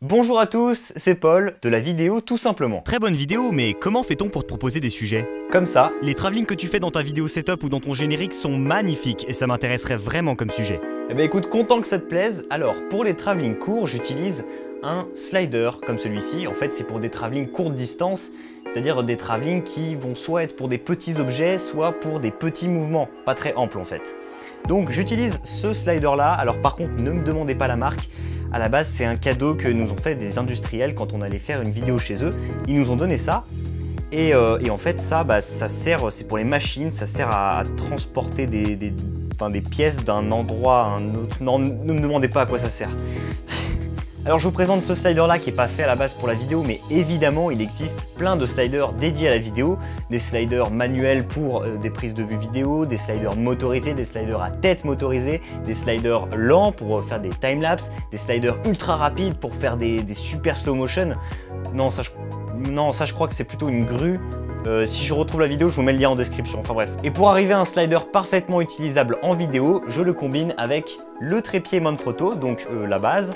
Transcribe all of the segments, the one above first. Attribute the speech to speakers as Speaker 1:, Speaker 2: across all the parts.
Speaker 1: Bonjour à tous, c'est Paul, de la vidéo tout simplement.
Speaker 2: Très bonne vidéo, mais comment fait-on pour te proposer des sujets?
Speaker 1: Comme ça.
Speaker 2: Les travelling que tu fais dans ta vidéo setup ou dans ton générique sont magnifiques et ça m'intéresserait vraiment comme sujet.
Speaker 1: Eh ben écoute, content que ça te plaise. Alors, pour les travelling courts, j'utilise un slider comme celui-ci. En fait, c'est pour des travelling courte distance, c'est-à-dire des travelling qui vont soit être pour des petits objets, soit pour des petits mouvements, pas très amples en fait. Donc, j'utilise ce slider-là. Alors par contre, ne me demandez pas la marque. À la base, c'est un cadeau que nous ont fait des industriels quand on allait faire une vidéo chez eux. Ils nous ont donné ça. Et en fait, ça sert, c'est pour les machines, ça sert à transporter des pièces d'un endroit à un autre. Non, ne me demandez pas à quoi ça sert. Alors je vous présente ce slider là qui n'est pas fait à la base pour la vidéo, mais évidemment il existe plein de sliders dédiés à la vidéo, des sliders manuels pour des prises de vue vidéo, des sliders motorisés, des sliders à tête motorisée, des sliders lents pour faire des timelapses, des sliders ultra rapides pour faire des super slow motion. Non, ça je crois que c'est plutôt une grue. Si je retrouve la vidéo, je vous mets le lien en description, enfin bref. Et pour arriver à un slider parfaitement utilisable en vidéo, je le combine avec le trépied Manfrotto, donc la base,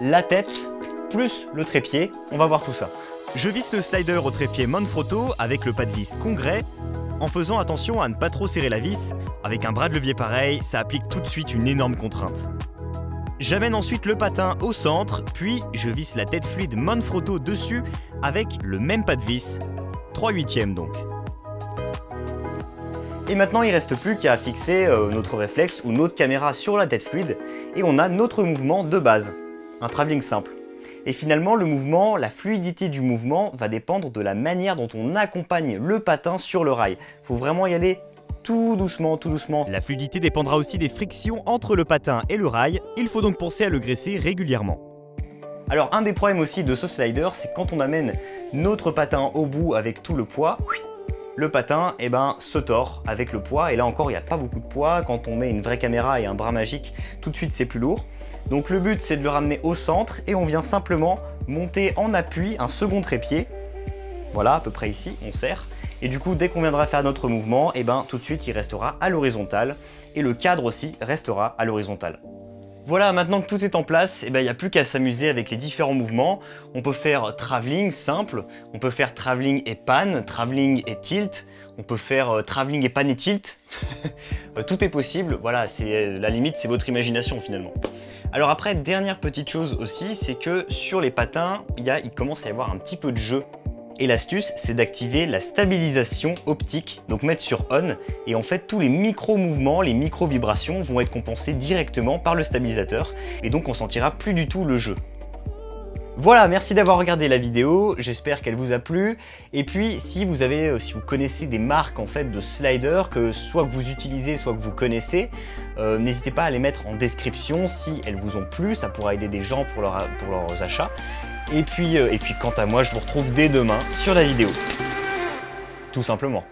Speaker 1: la tête, plus le trépied, on va voir tout ça.
Speaker 2: Je visse le slider au trépied Manfrotto avec le pas de vis Congrès, en faisant attention à ne pas trop serrer la vis. Avec un bras de levier pareil, ça applique tout de suite une énorme contrainte. J'amène ensuite le patin au centre, puis je visse la tête fluide Manfrotto dessus avec le même pas de vis, 3/8 donc.
Speaker 1: Et maintenant, il ne reste plus qu'à fixer notre réflexe ou notre caméra sur la tête fluide et on a notre mouvement de base, un travelling simple. Et finalement, le mouvement, la fluidité du mouvement va dépendre de la manière dont on accompagne le patin sur le rail. Il faut vraiment y aller tout doucement, tout doucement.
Speaker 2: La fluidité dépendra aussi des frictions entre le patin et le rail, il faut donc penser à le graisser régulièrement.
Speaker 1: Alors un des problèmes aussi de ce slider, c'est quand on amène notre patin au bout avec tout le poids, le patin se tord avec le poids, et là encore il n'y a pas beaucoup de poids. Quand on met une vraie caméra et un bras magique, tout de suite c'est plus lourd. Donc le but c'est de le ramener au centre et on vient simplement monter en appui un second trépied. Voilà, à peu près ici, on serre. Et du coup, dès qu'on viendra faire notre mouvement, tout de suite il restera à l'horizontale et le cadre aussi restera à l'horizontale. Voilà, maintenant que tout est en place, il n'y a plus qu'à s'amuser avec les différents mouvements. On peut faire travelling simple, on peut faire travelling et pan, travelling et tilt, on peut faire travelling et pan et tilt. Tout est possible, voilà, la limite c'est votre imagination finalement. Alors après, dernière petite chose aussi, c'est que sur les patins, il commence à y avoir un petit peu de jeu. Et l'astuce, c'est d'activer la stabilisation optique, donc mettre sur on, et en fait tous les micro-mouvements, les micro-vibrations vont être compensés directement par le stabilisateur, et donc on sentira plus du tout le jeu. Voilà, merci d'avoir regardé la vidéo, j'espère qu'elle vous a plu. Et puis si vous connaissez des marques en fait de sliders que soit que vous utilisez, soit que vous connaissez, n'hésitez pas à les mettre en description si elles vous ont plu, ça pourra aider des gens pour leurs achats. Et puis quant à moi, je vous retrouve dès demain sur la vidéo. Tout simplement.